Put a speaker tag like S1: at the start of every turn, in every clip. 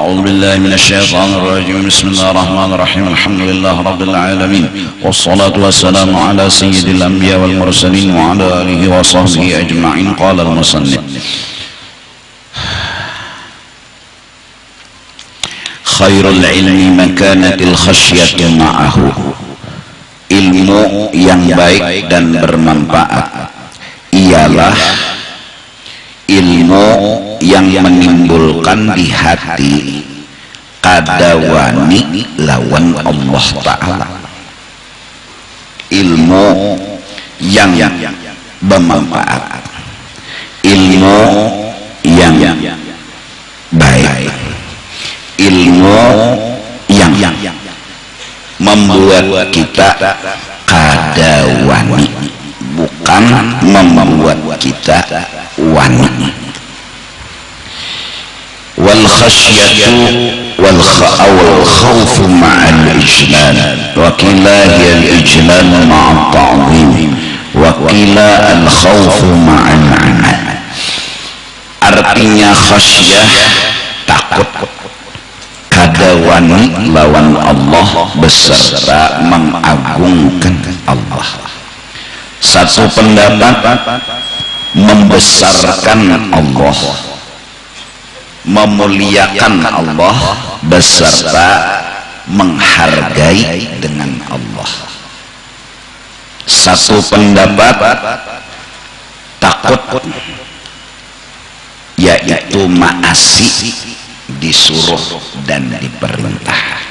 S1: أعوذ بالله من الشيطان الرجيم. بسم الله الرحمن الرحيم. الحمد لله رب العالمين، والصلاة والسلام على سيد الأنبياء والمرسلين وعلى آله وصحبه أجمعين. قال المصنف: خير العلم مكانة الخشية معه. Ilmu yang baik dan bermanfaat ialah ilmu yang menimbulkan di hati kadawani lawan Allah Ta'ala. Ilmu yang bermanfaat, ilmu yang baik, ilmu yang membuat kita kadawani, bukan membuat kita wani. Wal khasyatu wal khawfu ma'al ijlal, wa qila hiya al ijlal ma'a ta'zim, wa qila al khawfu ma'al amal. Artinya khasyah takut, kadawani lawan Allah beserta mengagungkan Allah. Satu pendapat membesarkan Allah, memuliakan Allah beserta menghargai dengan Allah. Satu pendapat takut yaitu maasi, disuruh dan diperintah.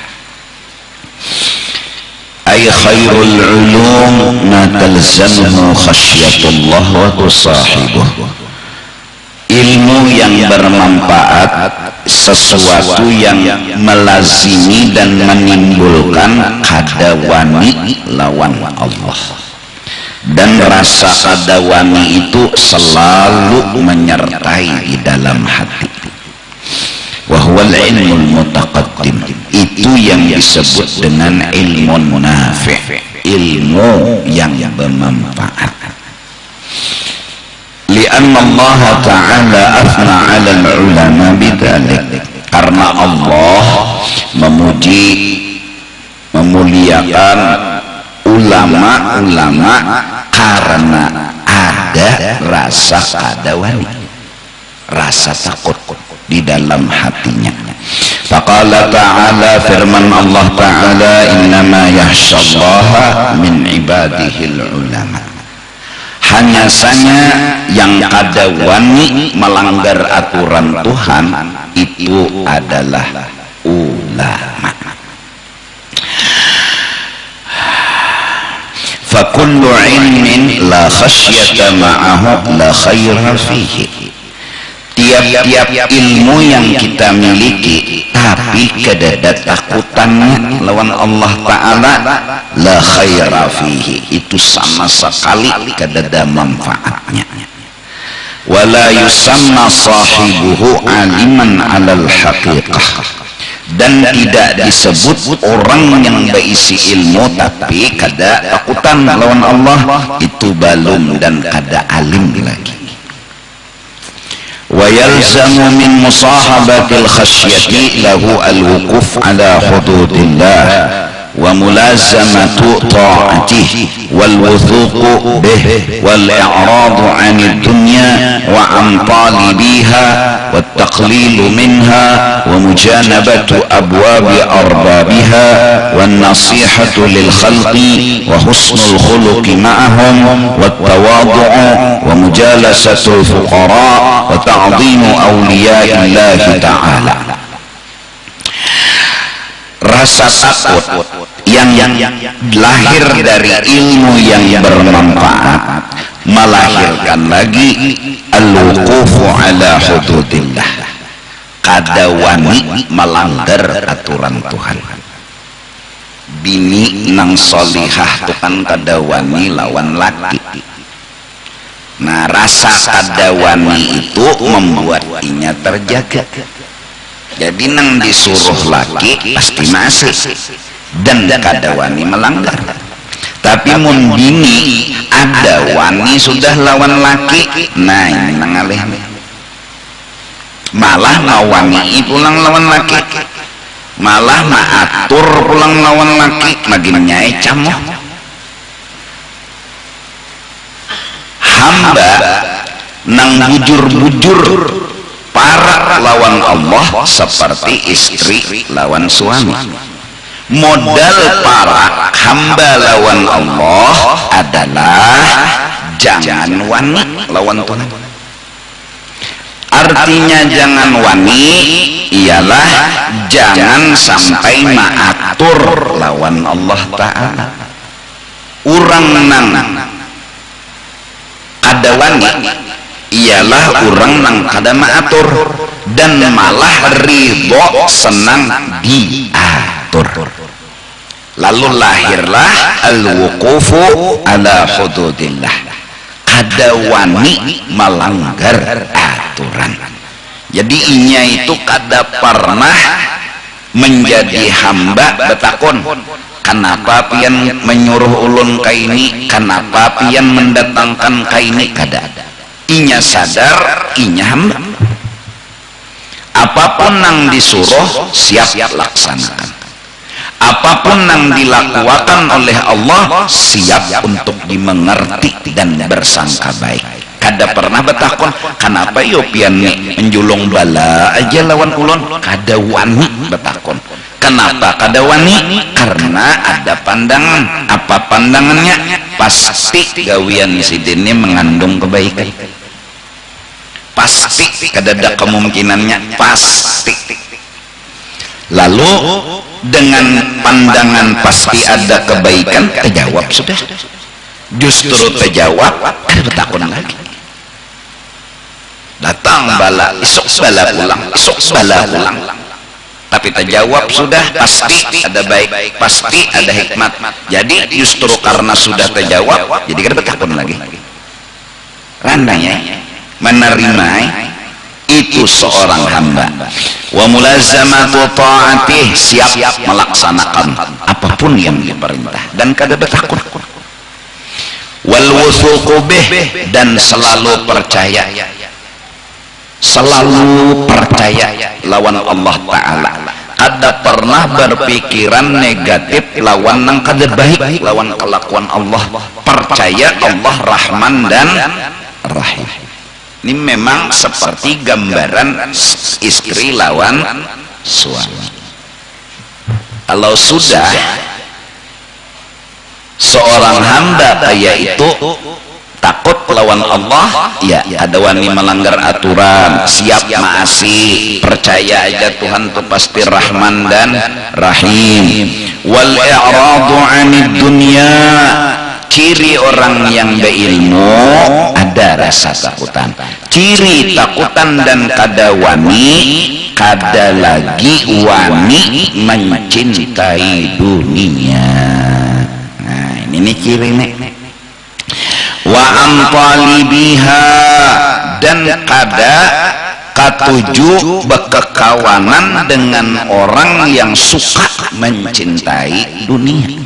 S1: Ay khairul ulum ma talzamuhu khasyatullah wa tusahibuh. Ilmu yang bermanfaat, sesuatu yang melazimi dan menimbulkan kadawani lawan Allah. Dan rasa kadawani itu selalu menyertai di dalam hati. Wahwal ilmul mutaqaddim, itu yang disebut dengan ilmu nafi', ilmu yang bermanfaat. Lianna Allah Ta'ala afna 'ala al-ulama bidzalik, karena Allah memuji, memuliakan ulama-ulama karena ada rasa kadawani, rasa takut di dalam hatinya. Faqala ta'ala, firman Allah Ta'ala, innama yakhshallaha min ibadihil ulama. Hanya saja yang kadawani melanggar aturan Tuhan itu adalah ulama. Fakullu ilmin la khasyata ma'ahu la khaira fihi. Tiap-tiap ilmu yang kita miliki tapi kedada takutannya lawan Allah Ta'ala, la khaira fihi, itu sama sekali kedada manfaatnya. Wala yusamma sahibuhu aliman alal haqiqah, dan tidak disebut orang yang berisi ilmu tapi kada takutan lawan Allah, itu balum dan kada alim lagi. Wa yalzamu min musahabatil khasyati lahu al-wuquf ala hududillah wa mulazamatu ta'atihi wal wuthuqu bih wal i'radu 'anid dunya wa an talibiha wat taqlilu minha wa mujanabatu abwabi arbabiha wan nasihatu lil khalqi wa husnul khuluqi ma'ahum wat tawadhu'u wa mujalasatul fuqara wa ta'dhimu awliya'illahi ta'ala. Rasa takut yang lahir dari ilmu yang bermanfaat melahirkan lagi al-wuqufu ala hududillah, kadawani melanggar aturan Tuhan. Bini nang solihah Tuhan kadawani lawan laki. Nah, rasa kadawani itu membuat inya terjaga. Jadi nang disuruh laki pasti masih dan kadawani melanggar. Tapi mun bini ada wani sudah lawan laki, nah ini nang alih. malah ngawani pulang lawan laki, malah maatur pulang lawan laki, makin nyai camoh. Hamba nang bujur-bujur para lawan Allah seperti istri lawan suami. Modal para hamba lawan Allah adalah jangan wani lawan Tuhan. Artinya jangan wani ialah jangan sampai maatur lawan Allah Ta'ala. Urang nang kada wani ialah urang nang kada maatur dan malah ridho senang diatur. Lalu lahirlah al-wuqufu ala hududillah, kada wani melanggar aturan. Jadi inya itu kada pernah menjadi hamba betakon, kenapa pian menyuruh ulun kaini, kenapa pian mendatangkan kaini, kada. Inya sadar inya hamba, apapun yang disuruh siap laksanakan, apapun yang dilakukan oleh Allah siap untuk dimengerti dan bersangka baik. Kada pernah betakon kenapa yo pian menjulung bala aja lawan ulun, kada wani betakon. Kenapa kada wani? Karena ada pandangan. Apa pandangannya? Pasti gawian sidini mengandung kebaikan, pasti kada ada kemungkinannya, pasti. Lalu dengan pandangan pasti ada kebaikan, terjawab sudah. Justru terjawab, ada betakun lagi. Datang bala, isuk bala pulang, isuk bala pulang. Tapi terjawab sudah, pasti ada baik, pasti ada hikmat. Jadi justru karena sudah terjawab, jadi kada betakun lagi. Randanya menerima itu seorang hamba. Wa mulazamatu ta'atih, siap melaksanakan apapun yang diperintah dan kada bertakut. Wal wuthuqu bih, dan selalu percaya, selalu percaya lawan Allah Ta'ala. Kada pernah berpikiran negatif lawan nang kada baik, lawan kelakuan Allah. Percaya Allah Rahman dan Rahim. Ini memang seperti gambaran istri lawan suami. Kalau sudah seorang hamba kayak itu takut lawan Allah, ya ada wani melanggar aturan, siap maasi, percaya aja Tuhan itu pasti Rahman dan Rahim. Wal i'radu 'anid dunya, ciri orang yang berilmu ada rasa takutan. Ciri takutan dan kada wani, kada lagi wani mencintai dunia. Nah ini ciri nih. Wa amtalibiha, dan kada katuju berkekawanan dengan orang yang suka mencintai dunia.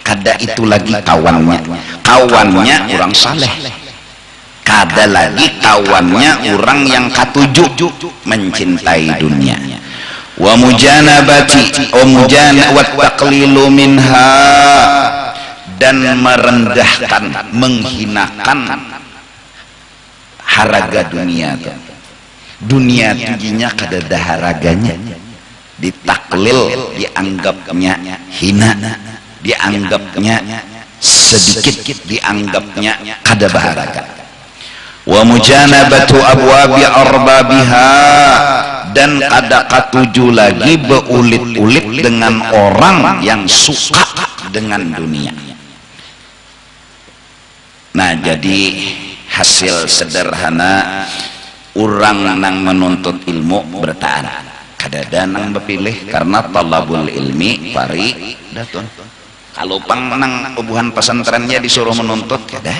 S1: Kada itu lagi kawannya, kawannya orang saleh. Kada lagi kawannya orang yang katuju mencintai dunia. Wa mujanabati wa taqlilu minha, dan merendahkan, menghinakan haraga dunia tuh. Dunia tingginya kada ada haraganya, ditaklil, dianggapnya hina, dianggapnya sedikit, dianggapnya kada berharga. Wa mujanabatu abwabi arbabiha, dan kada katuju lagi beulit-ulit dengan orang yang suka dengan dunia. Nah jadi hasil sederhana orang nang menuntut ilmu bertahan, kada nang berpilih karena talabul ilmi pari datun. Kalau pang nang bubuhan pesantrennya disuruh menuntut kada,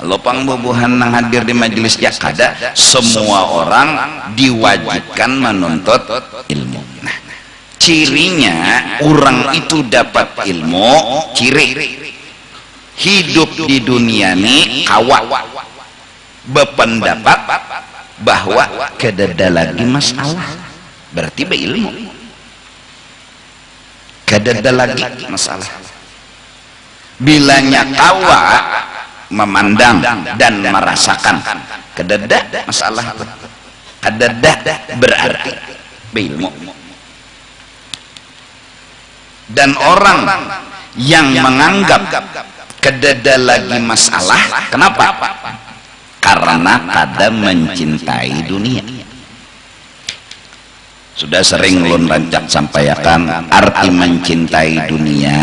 S1: kalau pang bubuhan nang hadir di majelis ya kada. Semua orang diwajibkan menuntut ilmu. Nah cirinya orang itu dapat ilmu, ciri hidup di dunia ini kawa, berpendapat, bahwa kedada lagi masalah, berarti berilmu. Kedada lagi masalah. Bilanya kawa memandang dan merasakan, kedada masalah. Kedada berarti berilmu. Dan orang yang menganggap kedada lagi masalah, kenapa? Karena kada mencintai dunia. Sudah sering ulun rancak sampaikan arti mencintai dunia,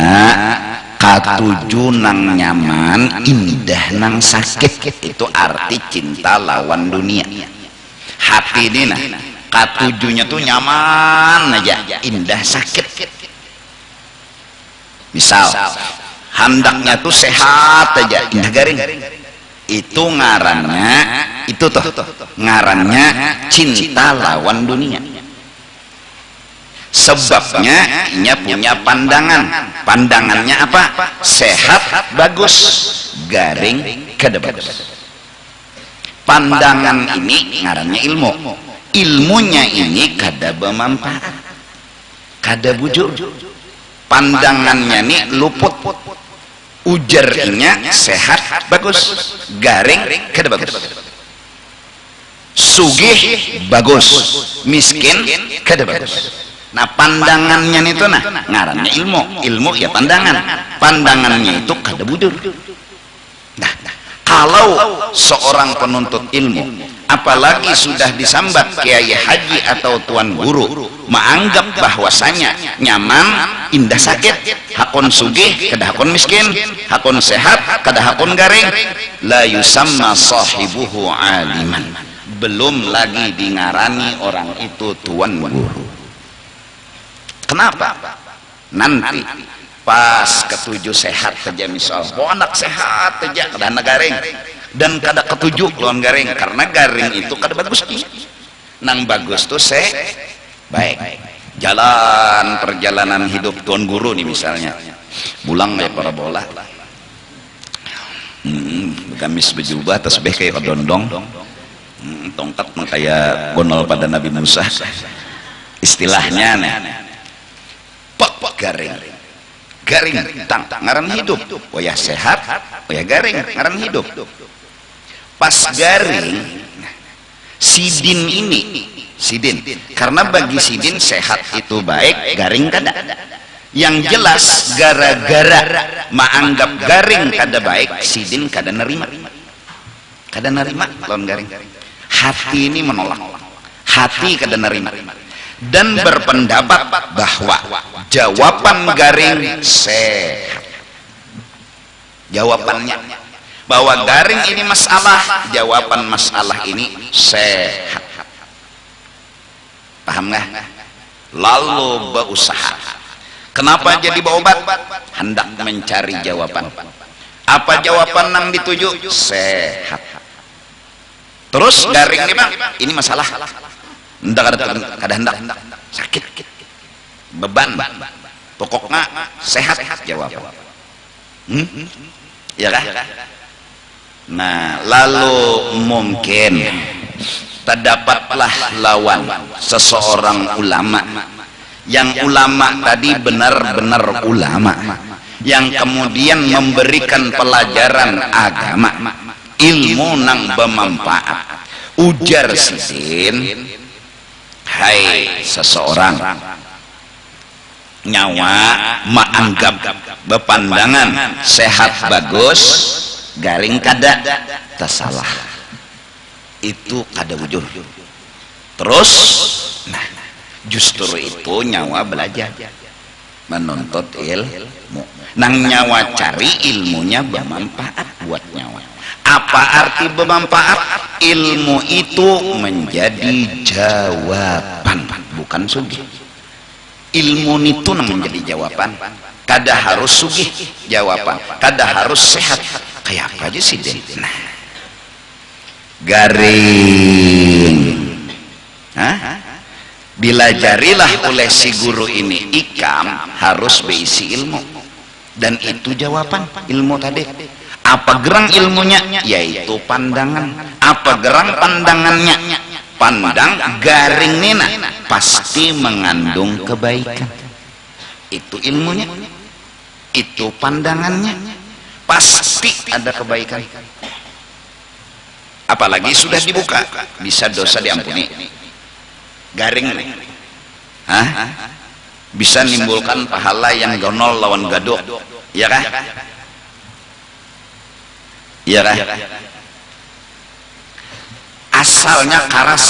S1: katuju nang nyaman, indah nang sakit. Itu arti cinta lawan dunia. Hati ini nah, katujunya tuh nyaman aja, indah sakit. Misal handaknya tuh sehat aja, indah garing. Itu ngarannya, itu tuh ngarannya cinta lawan dunia. Sebabnya ia punya pandangannya apa? Sehat bagus, garing kada bagus. Pandangan ini ngarannya ilmunya ini kada bermanfaat, kada bujur. Pandangannya ini luput, ujarnya sehat bagus, garing kada bagus. Sugih bagus, miskin kada bagus. Nah pandangannya itu nah ngarannya ilmu ya pandangannya itu kada bujur. Nah kalau seorang penuntut ilmu, apalagi sudah disambat kiai haji atau tuan guru, menganggap bahwasanya nyaman, indah sakit, hakon sugih kada hakon miskin, hakon sehat kada hakon garing, la yusamma sahibuhu aliman, belum lagi dingarani orang itu tuan guru. Kenapa? Nanti pas ketujuh sehat saja, misal anak sehat saja kada garing dan kada ketujuh lawan garing, karena garing itu kada bagus nang bagus tuh baik. Jalan perjalanan hidup tuan guru nih misalnya, bulang kayak para bola, gamis berjubah tasbih kayak odondong, tongkat kayak gonol pada Nabi Musa, istilahnya nih garing tang ngaran hidup, wayah sehat, wayah garing ngaran hidup. Pas garing sidin ini, karena bagi sidin sehat itu baik, garing kada. Yang jelas gara-gara menganggap garing kada baik, sidin kada nerima lawan garing. Hati ini menolak, hati kada nerima dan berpendapat bahwa jawaban garing sehat. Jawabannya bahwa garing ini masalah, jawaban masalah ini sehat. Paham nggak? Lalu berusaha. Kenapa jadi berobat? Hendak mencari jawaban. Apa jawaban yang dituju? Sehat. Terus garing ini bang, ini masalah. Hendak kada hendak sakit, beban, pokoknya sehat jawab. Ya kah? Nah lalu mungkin terdapatlah lawan seseorang ulama, yang ulama tadi benar-benar ulama, yang kemudian memberikan pelajaran agama, ilmu nang bermanfaat. Ujar sidin, hai seseorang nyawa menganggap bepandangan sehat bagus, garing kada, tersalah. Itu kada bujur. Terus nah justru itu nyawa belajar menuntut ilmu, nang nyawa cari ilmunya bermanfaat buat nyawa. Apa arti bermanfaat? Ilmu itu menjadi jawaban, bukan sugih. Ilmu itu menjadi jawaban. Kada harus sugih jawaban, kada harus sehat. Kayak apa aja sih Den? Nah, garing. Hah? Bila jarilah oleh si guru ini ikam, harus berisi ilmu, dan itu jawaban ilmu tadi. Apa gerang ilmunya? Yaitu pandangan. Apa gerang pandangannya? pandang garing nina pasti mengandung kebaikan. Itu ilmunya, itu pandangannya, pasti ada kebaikan. Apalagi sudah dibuka, bisa dosa diampuni. Garing nih, bisa menimbulkan pahala yang gonol lawan gaduk, ya kah? Ya kah? Asalnya karas,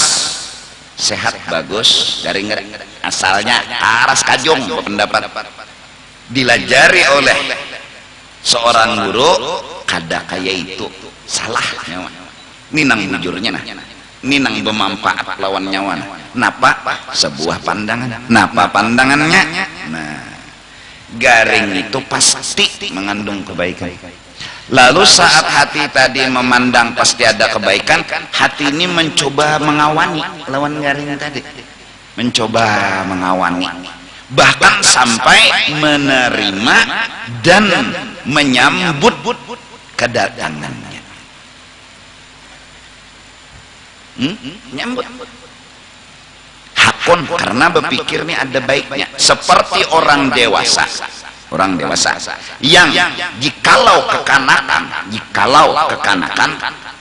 S1: sehat bagus, garing. Asalnya karas kajong, pendapat dilajari oleh seorang guru, kada kaya itu salah nyawa. Ninang bujurnya nah, ninang bermanfaat lawan nyawa. Napa? Sebuah pandangan. Napa pandangannya? Nah, garing itu pasti mengandung kebaikan. Lalu saat hati tadi memandang pasti ada kebaikan, hati ini mencoba mengawani lawan garing tadi, mencoba mengawani, bahkan sampai menerima dan menyambut kedatangannya. Nyambut hakun karena berpikir ini ada baiknya, seperti orang dewasa yang jikalau kekanakan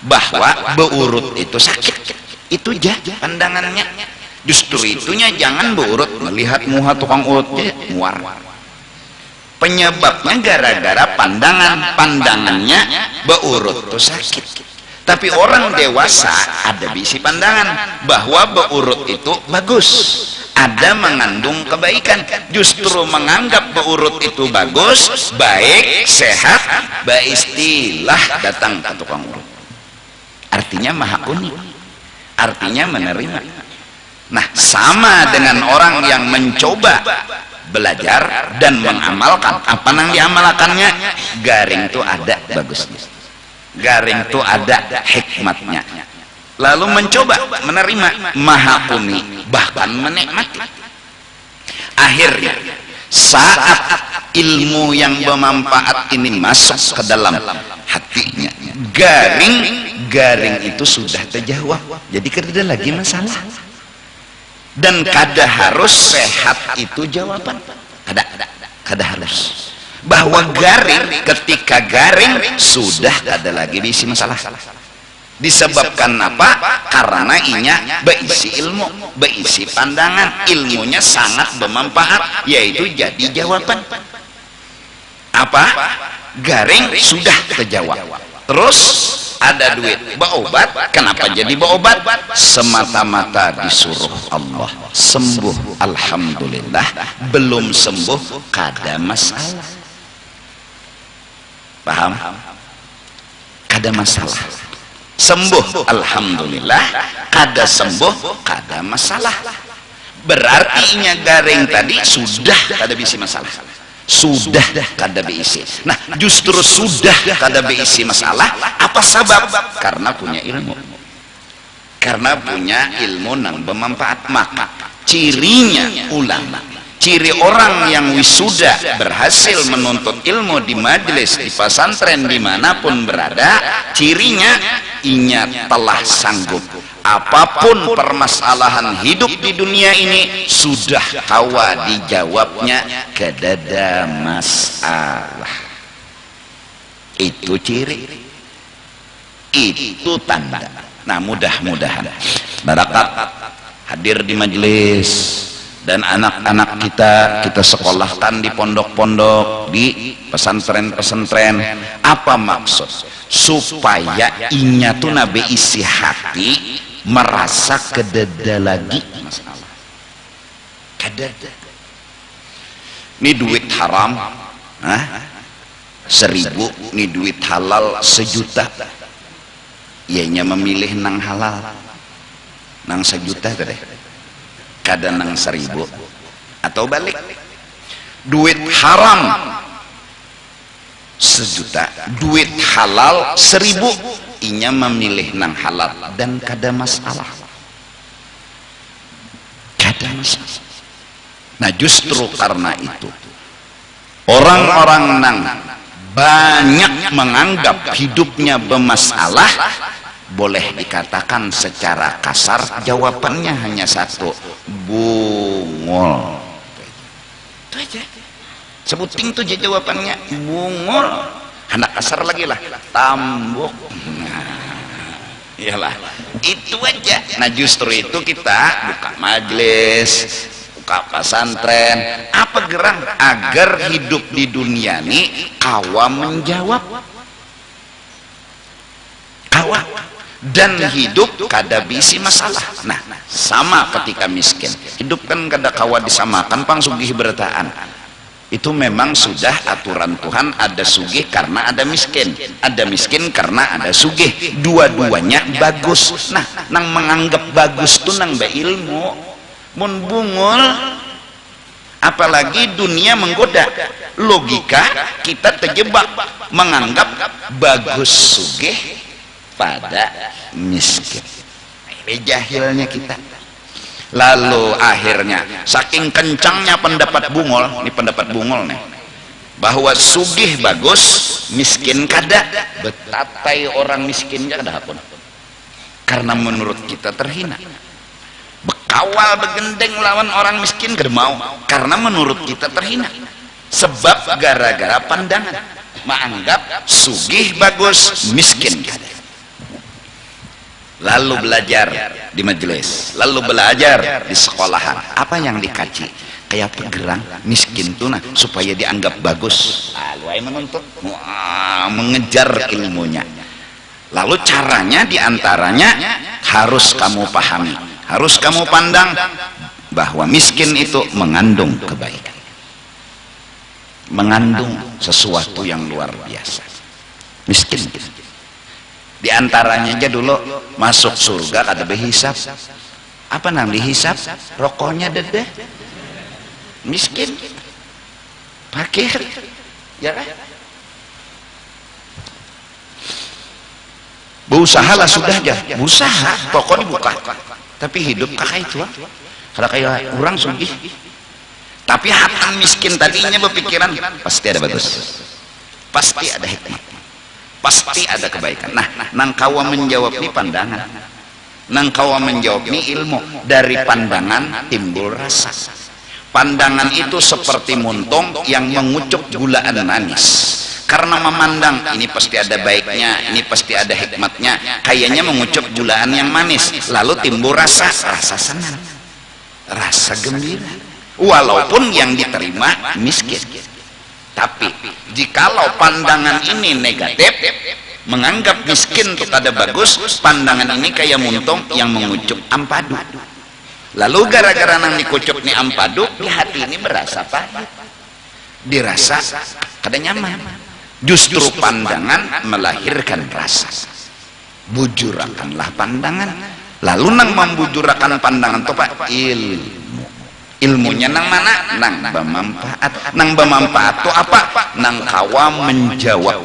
S1: bahwa beurut itu sakit, itu jah pandangannya. Justru itunya jangan beurut, melihat muha tukang urutnya muar. Penyebabnya gara-gara pandangannya beurut itu sakit. Tapi orang dewasa ada bisi pandangan bahwa beurut itu bagus, ada mengandung kebaikan. Justru menganggap beurut itu bagus, baik, sehat, beristilah datang ke tukang urut. Artinya maha unik, artinya menerima. Nah, sama dengan orang yang mencoba belajar dan mengamalkan. Apa yang diamalkannya? Garing itu ada bagusnya, garing itu ada hikmatnya, lalu mencoba menerima, maha unik, bahkan menikmati. Akhirnya saat ilmu yang bermanfaat ini masuk ke dalam hatinya, garing itu sudah terjawab, jadi kada lagi masalah. Dan kada harus sehat itu jawaban, kada harus. Bahwa garing, ketika garing sudah ada lagi diisi masalah. Disebabkan apa? Karena inya berisi ilmu, berisi pandangan, ilmunya sangat bermanfaat, yaitu jadi jawaban. Apa? Garing sudah terjawab. Terus ada duit, berobat. Kenapa jadi berobat? Semata-mata disuruh Allah. Sembuh, alhamdulillah. Belum sembuh, kada masalah. Paham? Kada masalah. Sembuh alhamdulillah, kada sembuh kada masalah. Berarti nya garing tadi sudah kada bisi masalah, sudah kada bisi. Nah, justru sudah kada bisi masalah. Apa sebab? Karena punya ilmu, karena punya ilmu yang bermanfaat. Maka cirinya ulama, ciri orang yang wisuda berhasil menuntut ilmu di majelis, di pesantren, dimanapun berada, cirinya inya telah sanggup apapun permasalahan hidup di dunia ini sudah kawa dijawabnya, kedada masalah. Itu ciri, itu tanda. Nah, mudah-mudahan barakat hadir di majelis dan anak-anak kita sekolahkan di pondok-pondok, di pesantren-pesantren. Apa maksud? Supaya inya tuh nabe isi hati merasa kedada lagi masalah. Kedada. Ini duit haram, 1.000, ini duit halal 1.000.000. Ianya memilih nang halal, nang 1.000.000 tadi. Kadang nang 1.000 atau balik. Duit haram 1.000.000, duit halal 1.000, inya memilih nang halal dan kada masalah, kada masalah. Nah, justru karena itu orang-orang nang banyak menganggap hidupnya bermasalah, boleh dikatakan secara kasar jawabannya hanya satu, bungul. Itu aja. Sebuting tuh jawabannya, bungul. Anak kasar lagi lah, tambuk. Iyalah, itu aja. Nah justru itu kita buka majelis, buka pesantren, apa gerang agar hidup di dunia ini kawa menjawab, kawa dan hidup kada bisi masalah. Nah sama ketika miskin, hidup kan kada kawa disamakan pang sugih bertaan. Itu memang sudah aturan Tuhan, ada sugih karena ada miskin karena ada sugih, dua-duanya bagus. Nah nang menganggap bagus tuh nang beilmu, mun bungul apalagi dunia menggoda, logika kita terjebak menganggap bagus sugih pada miskin. Ini jahilnya kita. Lalu akhirnya saking kencangnya pendapat bungul, ini pendapat bungul nih, bahwa sugih bagus, miskin kada, betatai orang miskin kada pun, karena menurut kita terhina. Bekawal begendeng lawan orang miskin kada mau, karena menurut kita terhina. Sebab gara-gara pandangan menganggap sugih bagus, miskin kada. Lalu belajar di majelis, lalu belajar di sekolahan. Apa yang dikaji? Kayak pegerang miskin tuh nah supaya dianggap bagus. Lalu menuntut, mengejar ilmunya. Lalu caranya diantaranya harus kamu pahami, harus kamu pandang bahwa miskin itu mengandung kebaikan, mengandung sesuatu yang luar biasa. Miskin. Di antaranya aja dulu masuk surga kada berhisap. Apa nang dihisap? Rokoknya dede. Miskin, fakir, ya kan? Berusahalah sudah aja, berusaha, toko dibuka. Tapi hidup kakak itu, kalau kayak orang sugih. Tapi hatan miskin tadinya berpikiran pasti ada bagus, pasti ada hikmah, pasti ada kebaikan. Nah, nang kawa menjawab ini pandangan, nang kawa menjawab ini ilmu. Dari pandangan timbul rasa. Pandangan itu seperti muntung yang mengucuk gulaan manis. Karena memandang ini pasti ada baiknya, ini pasti ada hikmatnya, kayaknya mengucuk gulaan yang manis. Lalu timbul rasa senang, rasa gembira, walaupun yang diterima miskin. Tapi jikalau pandangan ini negatif, menganggap miskin itu ada bagus, pandangan ini kayak muntung yang mengucuk ampadu. Lalu gara-gara nang dikucuk nih ampadu, di hati ini berasa pahit, dirasa kada nyaman. Justru pandangan melahirkan rasa. Bujurakanlah pandangan. Lalu nang membujurakan pandangan itu pak ilmu. Ilmunya nang mana? Nang bermanfaat. Nang bermanfaat itu apa? Nang kawa menjawab.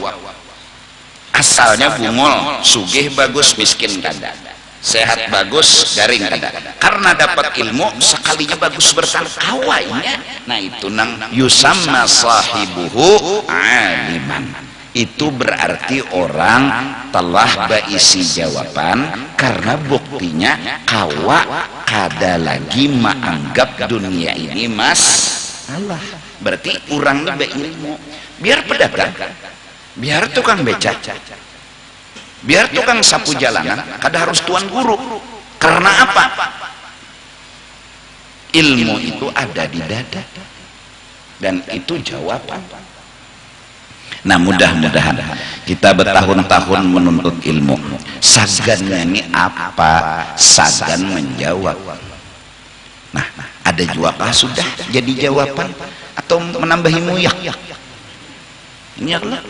S1: Asalnya bungul, sugih bagus, miskin kada, sehat bagus, garing kada. Karena dapat ilmu sekalinya bagus bertangkawainya. Nah itu nang yusamma sahibuhu aliman. Itu berarti orang telah berisi jawaban, karena buktinya kawa kada lagi menganggap dunia ini masalah. Berarti orang lebih ilmu. Biar pedagang, biar tukang beca, biar tukang sapu jalanan, kada harus tuan guru. Karena apa? Ilmu itu ada di dada, dan itu jawaban. Nah mudah-mudahan kita bertahun-tahun menuntut ilmu, sagannya ini apa? Sagan menjawab. Nah ada juga sudah jadi jawaban atau menambahi muyak? Ini adalah.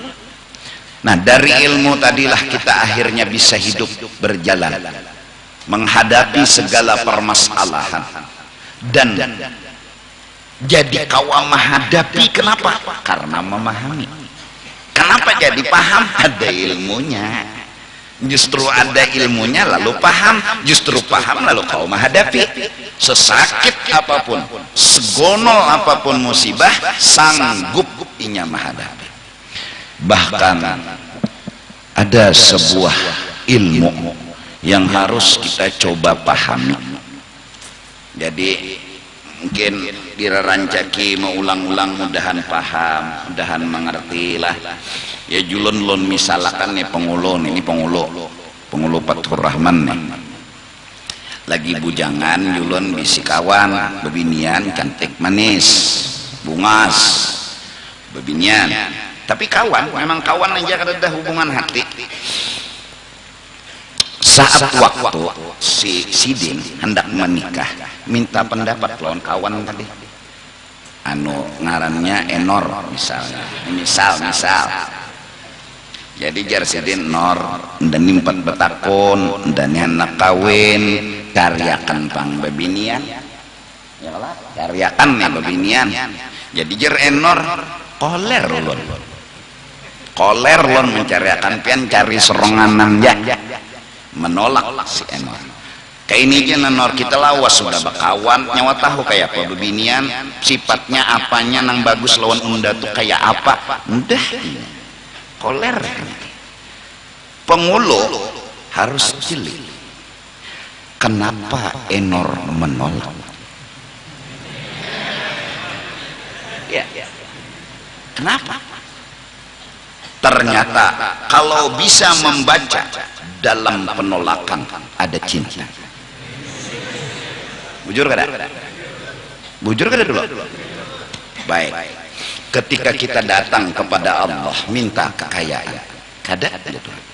S1: Nah dari ilmu tadilah kita akhirnya bisa hidup berjalan, menghadapi segala permasalahan, dan jadi kawa menghadapi. Kenapa? Karena memahami. Kenapa jadi paham? Ada ilmunya. Justru ada ilmunya lalu paham, justru paham lalu kau menghadapi. Sesakit apapun, segonol apapun musibah, sanggup inya menghadapi. Bahkan ada sebuah ilmu yang harus kita coba pahami. Jadi mungkin dirarancaki mengulang-ulang, mudahan paham, mudahan mengerti lah. Ya julun-lun misalkan nih pengulo Fathur Rahman nih lagi bujangan, julun bisi kawan bebinian cantik manis bungas bebinian, tapi kawan, memang kawan aja kada hubungan hati. Saat waktu si Sidin hendak menikah, minta pendapat lawan kawan tadi, ngarannya Enor misalnya, misal jadi jar Sidin Nor dan nimpat betakun dan hendak kawin karyakan pang bebinian, karyakan nih bebinian. Jadi jar Enor koler lon mencariakan pian cari seronganan ya, menolak si Enor. Kayak ini aja Enor kita lawas sudah bakawan nyawa tahu kayak apa bebinian, sifatnya apanya nang bagus lawan unda tuh kayak apa, udah koler. Pengulo harus jeli. Kenapa Enor menolak? Ya. Kenapa? Ternyata kalau bisa membaca dalam penolakan ada cinta. Bujur kada? Bujur kada dulu? Baik. Ketika kita datang kepada Allah minta kekayaan, kada ada Tuhan.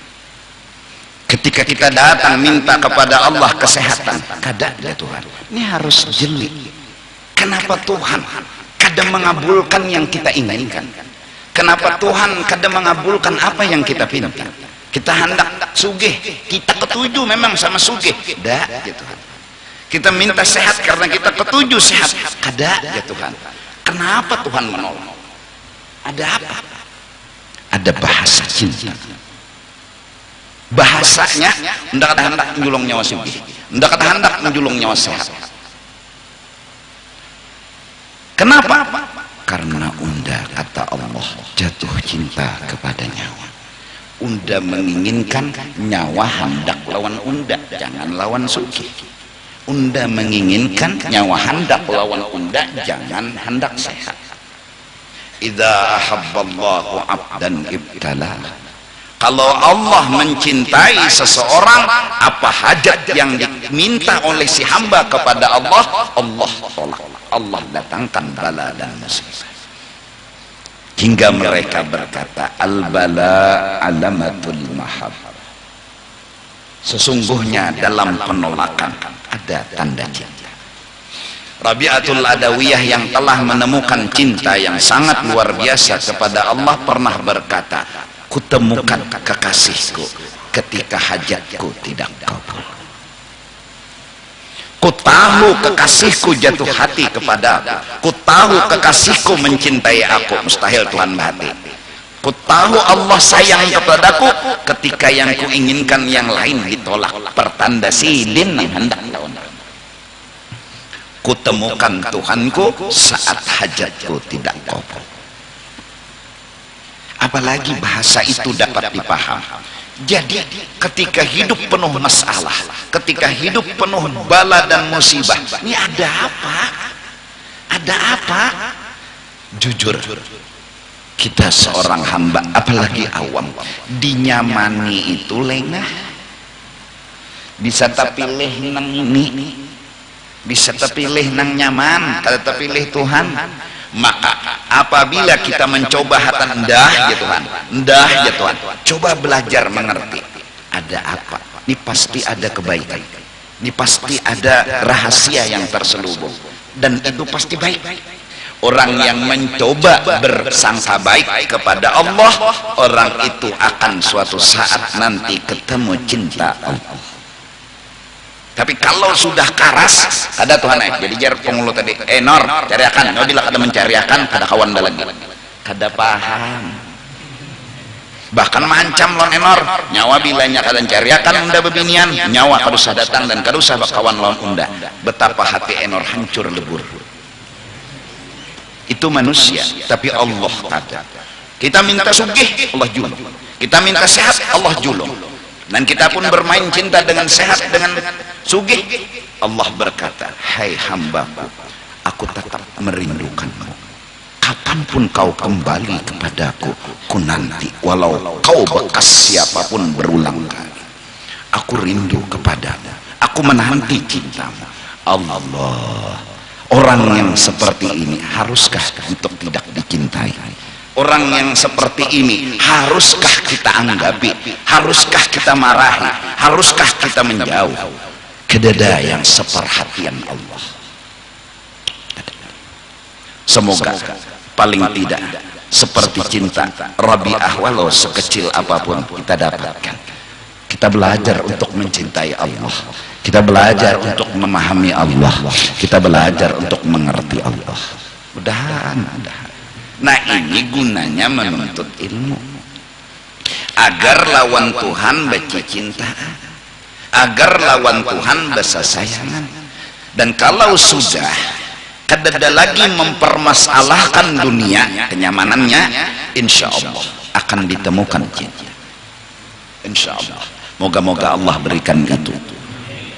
S1: Ketika kita datang minta kepada Allah kesehatan, kada ada Tuhan. Ini harus jeli. Kenapa Tuhan kada mengabulkan yang kita inginkan? Kenapa Tuhan kada mengabulkan apa yang kita pinta? Kita hendak sugih, kita ketujuh memang sama sugih, dah ya Tuhan. Kita minta sehat karena kita ketujuh sehat, kada ya Tuhan. Kenapa Tuhan menolak? Ada apa? Ada bahasa cinta. Bahasanya ndak ada hendak menjulung nyawa sugih, ndak ada hendak menjulung nyawa sehat. Kenapa? Karena unda kata Allah jatuh cinta kepada nyawa. Unda menginginkan nyawa hendak lawan unda, jangan lawan sugih. Unda menginginkan nyawa hendak lawan unda, jangan hendak sehat. Idza ahabballahu 'abdan ibtala. Kalau Allah mencintai seseorang, apa hajat yang diminta oleh si hamba kepada Allah, Allah tolak. Allah datangkan bala dan musibah. Hingga mereka berkata, al-bala alamatul mahabbah. Sesungguhnya dalam penolakan ada tanda cinta. Rabi'atul Adawiyah yang telah menemukan cinta yang sangat luar biasa kepada Allah pernah berkata, kutemukan kekasihku ketika hajatku tidak kabul. Ku tahu kekasihku jatuh hati kepada aku. Ku tahu kekasihku mencintai aku. Mustahil Tuhan hati. Ku tahu Allah sayang kepadaku ketika yang kuinginkan yang lain ditolak. Pertanda Sidin yang hendak lawan. Ku temukan Tuhanku saat hajatku tidak kabul. Apalagi bahasa itu dapat dipaham. Jadi ketika hidup penuh masalah, ketika hidup penuh bala dan musibah, ini ada apa? Ada apa? Jujur, kita seorang hamba, apalagi awam, dinyamani itu lengah. Bisa terpilih nang ini, bisa terpilih nang nyaman, kada terpilih Tuhan. Maka apabila kita mencoba hatan endah ya Tuhan, endah ya Tuhan, coba belajar mengerti ada apa. Ini pasti ada kebaikan, ini pasti ada rahasia yang terselubung, dan itu pasti baik. Orang yang mencoba bersangka baik kepada Allah, orang itu akan suatu saat nanti ketemu cinta Allah. Tapi kalau sudah karas, ada Tuhan jadi jar pengulo tadi, Nor, cariakan. Bila kada mencariakan, kada kawan dah lagi, kada paham. Bahkan mancam lawan Enor, nyawa bilanya kada cariakan unda bebinian, nyawa kada usah datang dan kada usah bakawan lawan unda. Betapa hati Enor hancur lebur. Itu manusia, tapi Allah kada. Kita minta sugih, Allah julung. Kita minta sehat, Allah julung. Dan kita pun bermain cinta dengan sehat, dengan sugih. Allah berkata, hai hambaku, aku tetap merindukanmu. Kapanpun kau kembali kepadaku, ku nanti walau kau bekas siapapun berulang kali. Aku rindu kepadamu, aku menanti cintamu. Allah, orang yang seperti ini haruskah untuk tidak dicintai? Orang yang seperti ini haruskah kita anggapi? Haruskah kita marahi? Haruskah kita menjauh? Kedada yang seperhatian Allah. Semoga paling tidak seperti cinta Rabi'ah, walau sekecil apapun kita dapatkan. Kita belajar untuk mencintai Allah, kita belajar untuk memahami Allah, kita belajar untuk mengerti Allah. Mudah-mudahan. Nah, ini gunanya menuntut ilmu, agar lawan Tuhan baca cinta, agar lawan Tuhan basa sayangan. Dan kalau sudah kadada lagi mempermasalahkan dunia, kenyamanannya, insya Allah akan ditemukan cinta. Insya Allah, moga-moga Allah berikan itu.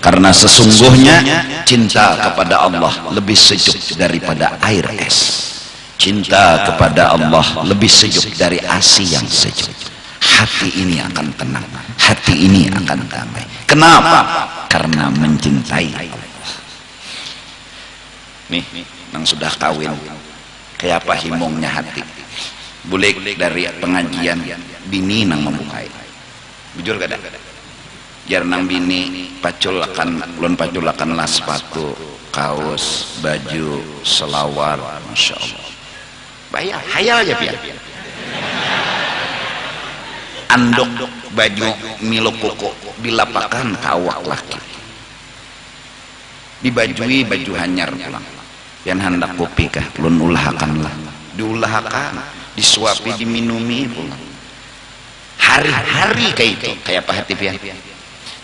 S1: Karena sesungguhnya cinta kepada Allah lebih sejuk daripada air es. Cinta kepada Allah lebih sejuk dari ASI yang sejuk. Hati ini akan tenang, hati ini akan damai. Kenapa? Karena mencintai Allah. Nih, yang sudah kawin, kayak apa himungnya hati. Bulik dari pengajian, bini nang membukai. Bujur kada? Jar nang bini pacul akan lah sepatu, kaos, baju, selawar, masya Allah. Bayar, hayal aja pian. Andok baju milo koko dilapakan kawak laki. Dibajui baju hanyar pulang. Yang hendak kopi kah, lun ulahakanlah. Diulahakan, disuapi, diminumi pulang. Hari-hari kayak itu, kayak apa hati pian.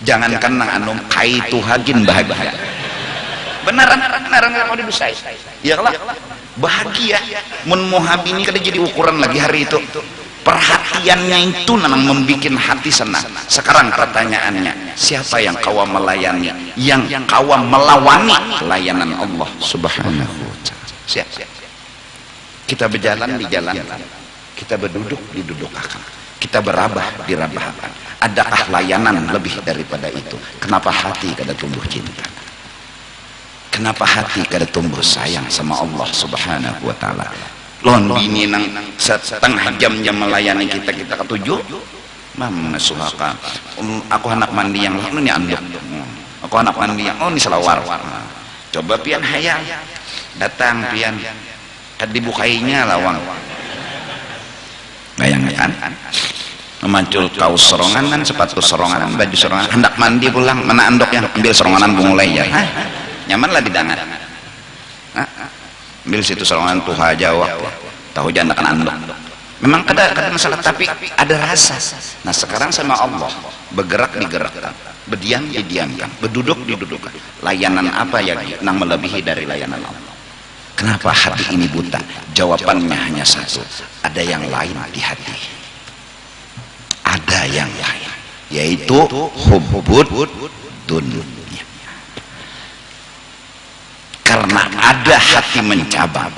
S1: Jangankan nang anom kai tuhagin bahagia. Benaran mau didusai. Iyalah, bahagia. Mun muhabini kada jadi ukuran lagi hari itu. Perhatiannya itu memang membuat hati senang. Sekarang pertanyaannya, siapa yang kau melayani, yang kau melawani layanan Allah Subhanahu wa ta'ala? Siapa? Kita berjalan di jalan, kita berduduk didudukakan, kita berabah dirabahkan. Adakah layanan lebih daripada itu? Kenapa hati kada tumbuh cinta? Kenapa hati kada tumbuh sayang sama Allah Subhanahu wa ta'ala? Lon bini nang setengah jam melayani kita ketujuh, mam suhaka. Aku anak mandi yang lalu ni anduk. Aku anak mandi yang ni selawar. Coba pian hayal, datang pian, kad dibukainya lawang. Bayangkan, memancul kaos sorongan, sepatu sorongan, baju sorongan, hendak mandi pulang, mana andoknya ambil soronganan mulai ya. Nyaman lah di dangan. Ambil situ sorongan tuh aja waktu tahu jangan akan andok. Memang kada masalah, tapi ada rasa. Nah sekarang sama Allah, bergerak digerakkan, berdiam didiamkan, berduduk didudukkan. Layanan apa yang nang melebihi dari layanan Allah? Kenapa hati ini buta? Jawabannya hanya satu, ada yang lain di hati. Ada yang lain, yaitu hubbud dunya. Karena ada hati mencabar,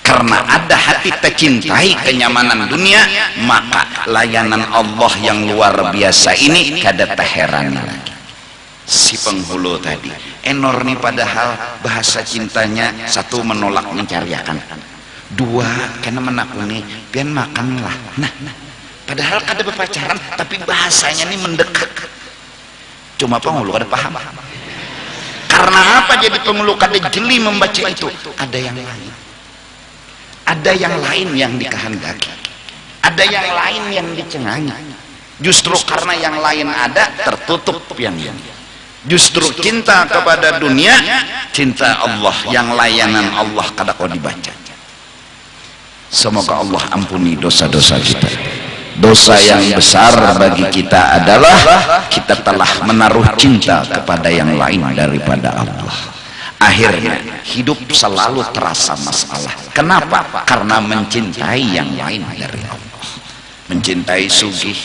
S1: karena ada hati tercintai kenyamanan dunia, maka layanan Allah yang luar biasa ini kada terheran lagi. Si penghulu tadi enor nih, padahal bahasa cintanya satu menolak mencariakan, dua karena menakuni pian makanlah. Nah, padahal kada berpacaran tapi bahasanya nih mendekat. Cuma penghulu kada paham. Karena apa jadi penghulu kada jeli membaca itu? Ada yang lain, ada yang lain yang dikehendaki, ada yang lain yang dicengangi. Justru karena yang lain ada, tertutup yang justru cinta kepada dunia, cinta Allah yang layanan Allah kada kau dibaca. Semoga Allah ampuni dosa-dosa kita. Dosa yang besar bagi kita adalah kita telah menaruh cinta kepada yang lain daripada Allah. Akhirnya hidup selalu terasa masalah. Kenapa? Karena mencintai yang lain dari Allah. Mencintai sugih,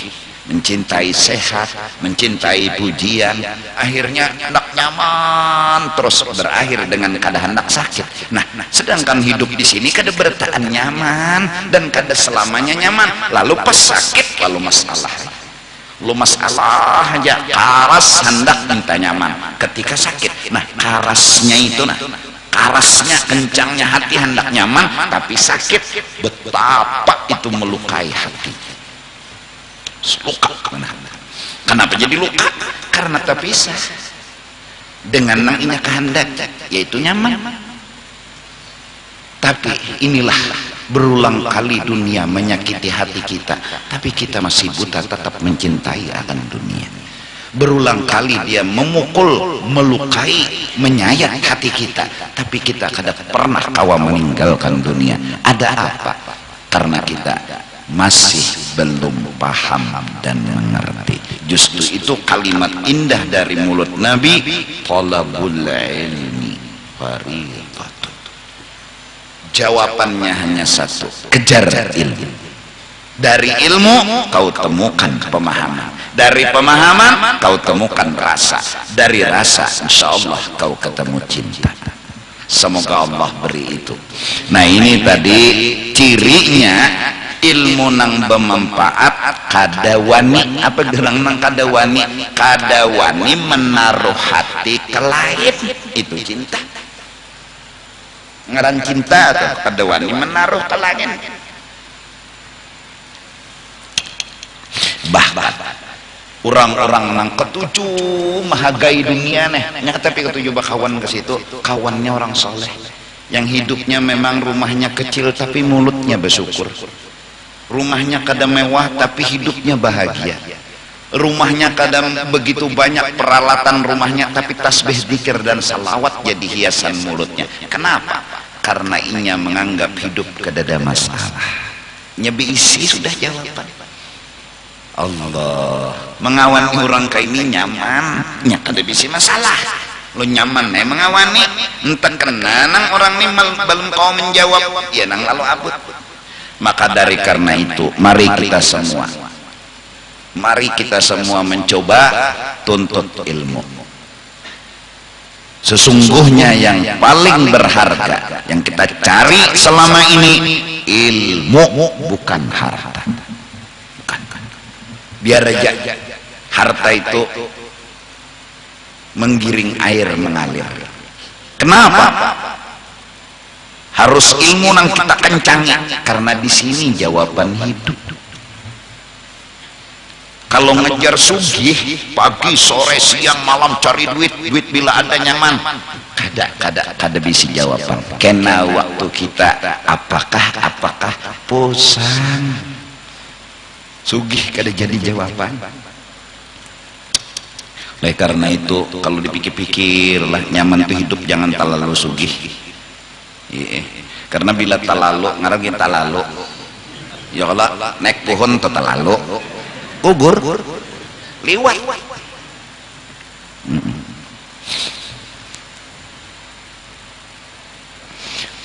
S1: mencintai sehat, mencintai pujian, akhirnya hendak nyaman terus berakhir dengan kada hendak sakit. Nah, sedangkan hidup di sini kada bertahan nyaman dan kada selamanya nyaman. Lalu pas sakit lalu masalah. Lu masalah aja karas hendak minta nyaman ketika sakit. Nah, karasnya itu karasnya kencangnya hati hendak nyaman tapi sakit, betapa itu melukai hati. Luka. Kenapa jadi luka? Karena terpisah dengan nang inya kehendak, yaitu nyaman. Tapi inilah berulang kali dunia menyakiti hati kita, tapi kita masih buta tetap mencintai akan dunia. Berulang kali dia memukul, melukai, menyayat hati kita, tapi kita kada pernah kawa meninggalkan dunia. Ada apa? Karena kita masih belum paham dan mengerti. Justru itu kalimat indah dari mulut Nabi, talabul ilmi fariidatun. Jawabannya hanya satu, kejar ilmu. Dari ilmu kau temukan pemahaman, dari pemahaman kau temukan rasa, dari rasa insyaallah kau ketemu cinta. Semoga Allah beri itu. Nah, ini tadi cirinya ilmu nang bermanfaat kadawani. Apa gerang nang kadawani? Kadawani menaruh hati ke lain, itu cinta. Ngaran cinta atau kadawani menaruh ke lain. Bahkan orang-orang nang ketujuh mahagai dunia tapi ketujuh bakawan ke situ, kawannya orang soleh yang hidupnya memang rumahnya kecil tapi mulutnya bersyukur. Rumahnya kadang mewah tapi hidupnya bahagia. Rumahnya kadang begitu banyak peralatan rumahnya tapi tasbih, zikir dan salawat jadi hiasan mulutnya. Kenapa? Karena inya menganggap hidup kada ada masalah. Nyebi isi sudah jawaban. Allah mengawani orang kayak ini nyaman, nya kada bisa masalah. Lo nyaman mengawani, enten kena nang orang ini belum kau menjawab, ya nang lalu abut. Maka dari karena itu mari kita semua mencoba tuntut ilmu. Sesungguhnya yang paling berharga yang kita cari selama ini ilmu, bukan harta. Bukan. Biar aja harta itu menggiring air mengalir. Kenapa? Harus ilmu nang kita kencangi, karena di sini jawaban hidup. Kalau ngejar sugih pagi sore siang malam cari duit bila ada nyaman, kada bisa jawaban. Kena waktu kita apakah bosan, sugih kada jadi jawaban. Oleh karena itu kalau dipikir-pikir lah, nyaman itu hidup jangan terlalu sugih. Karena bila talalu ngarang talalu ya kalau naik pohon atau talalu kubur liwat.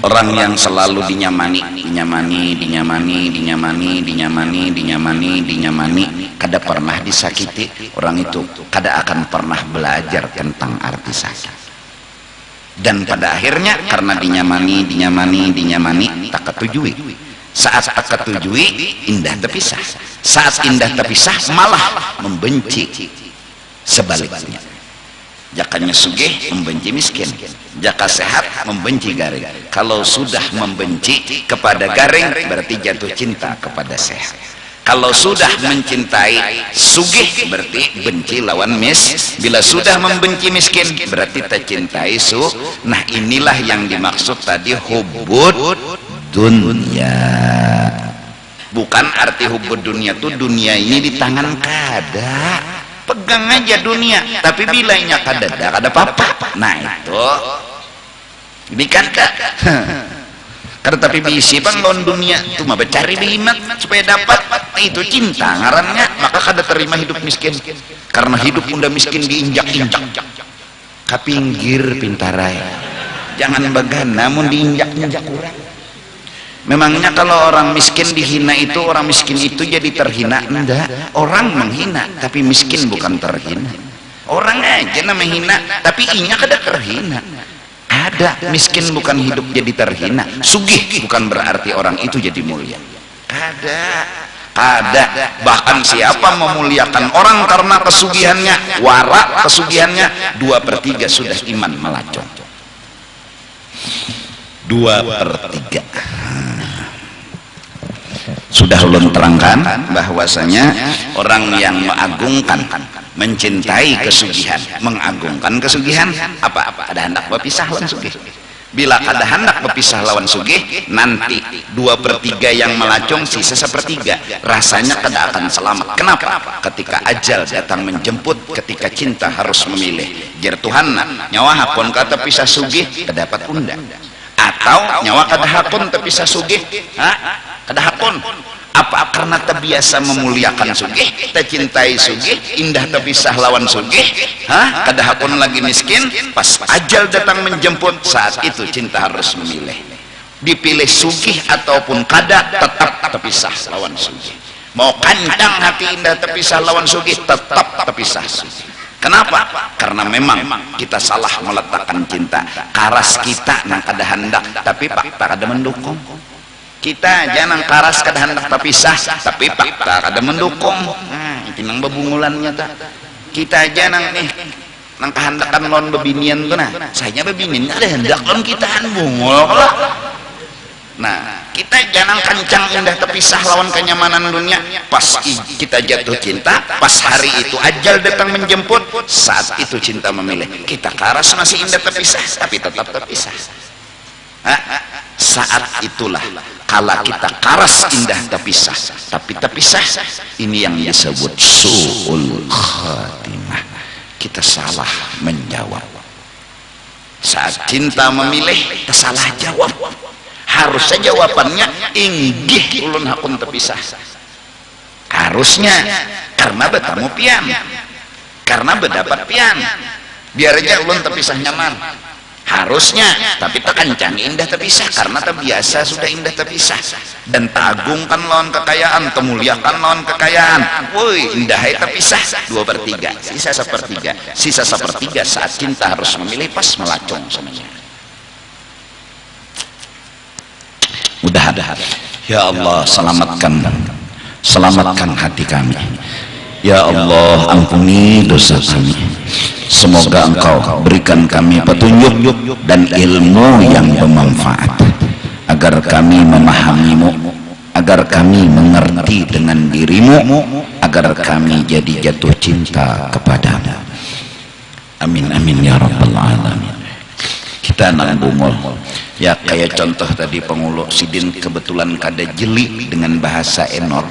S1: Orang yang selalu dinyamani, kada pernah disakiti, orang itu kada akan pernah belajar tentang arti sakit. Dan pada akhirnya karena dinyamani tak ketujui. Saat tak ketujui indah terpisah. Saat indah terpisah malah membenci. Sebaliknya, jakanya sugih membenci miskin, jaka sehat membenci garing. Kalau sudah membenci kepada garing berarti jatuh cinta kepada sehat. Kalau sudah mencintai sugih berarti benci lawan bila sudah membenci miskin berarti tercintai Nah, inilah yang dimaksud tadi hubbud dunya. Bukan arti hubbud dunya itu dunia ini di tangan kada, pegang aja dunia, tapi bilanya kada apa-apa. Nah, itu dikata karena tapi bisi bang lawan dunia itu mah cari bimat supaya dapat, itu cinta ngarannya. Maka kada terima hidup miskin, karena hidup bunda miskin diinjak-injak ke pinggir pintarai, jangan bagan namun diinjak-injak kurang. Memangnya kalau orang miskin dihina itu orang miskin itu jadi terhina? Enggak, orang menghina tapi miskin bukan terhina. Orang aja namanya hina tapi inya kada terhina. Ada miskin bukan hidup jadi terhina, sugih bukan berarti orang itu jadi mulia. Ada bahkan siapa memuliakan orang karena kesugihannya, wara kesugihannya, 2/3 sudah iman melacong. 2/3 sudah ulun terangkan bahwasanya orang yang mengagungkan, mencintai kesugihan, mengagungkan kesugihan, apa ada hendak berpisah lawan sugih. Bila ada hendak berpisah lawan sugih, nanti 2/3 yang melacong, sisa 1/3 rasanya kada akan selamat. Kenapa? Ketika ajal datang menjemput, ketika cinta harus memilih. Jar Tuhan nyawa hakun kata pisah sugih terdapat unda, atau nyawa kada hakun terpisah sugih, kada hakun. Apa? Karena terbiasa memuliakan sugih, tercintai sugih, indah terpisah lawan sugih, kada hakun lagi miskin. Pas ajal datang menjemput, saat itu cinta harus memilih. Dipilih sugih ataupun kada, tetap terpisah lawan sugih. Mau kancang hati indah terpisah lawan sugih, tetap terpisah sugih. Kenapa? Karena memang kita salah meletakkan cinta. Karas kita nang kada hendak, tapi fakta kada mendukung. Kita jangan karas kada hendak terpisah, tapi fakta kada mendukung. Itu nang bebungulannya ta. Kita jangan nang kehendakan lawan bebinian tuh nah. Saya bebinian ada hendak lawan kita bungul lah. Nah, kita jangan kencang indah terpisah lawan kenyamanan dunia. Pas kita jatuh cinta, pas hari itu ajal datang menjemput, saat itu cinta memilih. Kita karas masih indah terpisah, tapi tetap terpisah. Saat itulah kala kita karas indah terpisah, tapi terpisah, ini yang disebut su'ul khatimah. Kita salah menjawab. Saat cinta memilih, kita salah jawab. Harusnya jawabannya inggih ulun hakun terpisah. Harusnya karena bertemu pian, karena berdapat pian, biar aja ulun terpisah nyaman. Harusnya, tapi tak kencang indah terpisah karena terbiasa sudah indah terpisah. Dan tagungkan lawan kekayaan, temuliakan lawan kekayaan. Woi, indah terpisah 2/3, sisa 1/3. Sisa 1/3 saat cinta harus memilih, pas melacong semuanya. Mudah-mudahan ya Allah selamatkan hati kami. Ya Allah, ampuni dosa kami. Semoga Engkau berikan kami petunjuk dan ilmu yang bermanfaat, agar kami memahami-Mu, agar kami mengerti dengan diri-Mu, agar kami jadi jatuh cinta kepada-Mu. Amin amin ya rabbal alamin. Kita nang bungul ya, kayak contoh tadi penguluk sidin kebetulan kada jeli dengan bahasa enor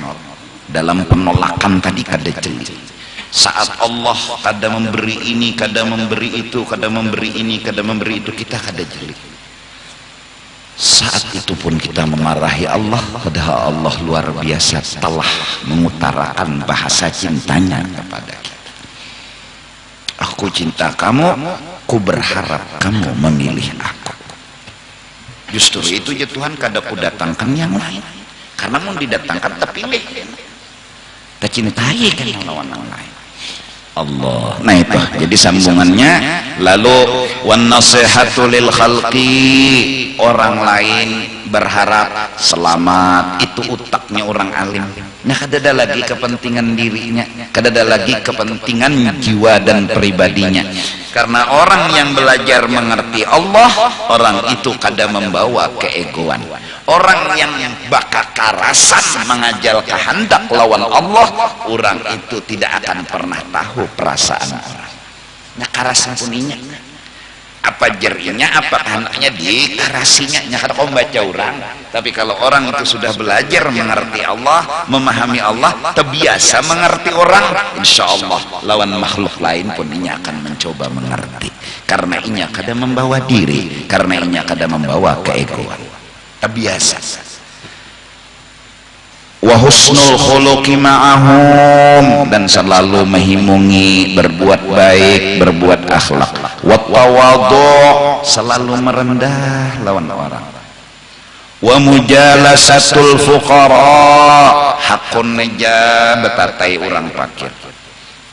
S1: dalam penolakan tadi, kada jeli. Saat Allah kada memberi ini, kada memberi itu, kada memberi ini, kada memberi itu, kita kada jeli. Saat itu pun kita memarahi Allah, padahal Allah luar biasa telah mengutarakan bahasa cintanya kepada kita. Aku cinta kamu, ku berharap kamu memilih aku. Justru itu ya Tuhan kada ku datangkan yang lain, karena mau didatangkan terpilih, tercintai kan yang lawan yang lain. Allah. Nah itu jadi sambungannya. Lalu wan nasihatu lil khalqi, orang lain berharap selamat, itu utaknya orang alim. Nah kada ada lagi kepentingan dirinya, kada ada lagi kepentingan jiwa dan pribadinya. Karena orang yang belajar mengerti Allah, orang itu kada membawa keegoan. Orang yang bakal karasan mengajal kehendak lawan Allah, orang itu tidak akan pernah tahu perasaan orang. Nah karasan puninya apa jerinya, apa kehendaknya dikarasinya, kada kau baca orang. Tapi kalau orang itu sudah belajar mengerti Allah, memahami Allah, terbiasa mengerti orang, insya Allah lawan makhluk lain pun inya akan mencoba mengerti, karena inya kada membawa diri, karena inya kada membawa keegoan, terbiasa. Wa husnul khuluqi ma'ahum, dan selalu menghimungi, berbuat baik, berbuat akhlak. Wa tawadhu, selalu merendah lawan orang. wa mujalasatul fuqara hakun neja betatai orang fakir,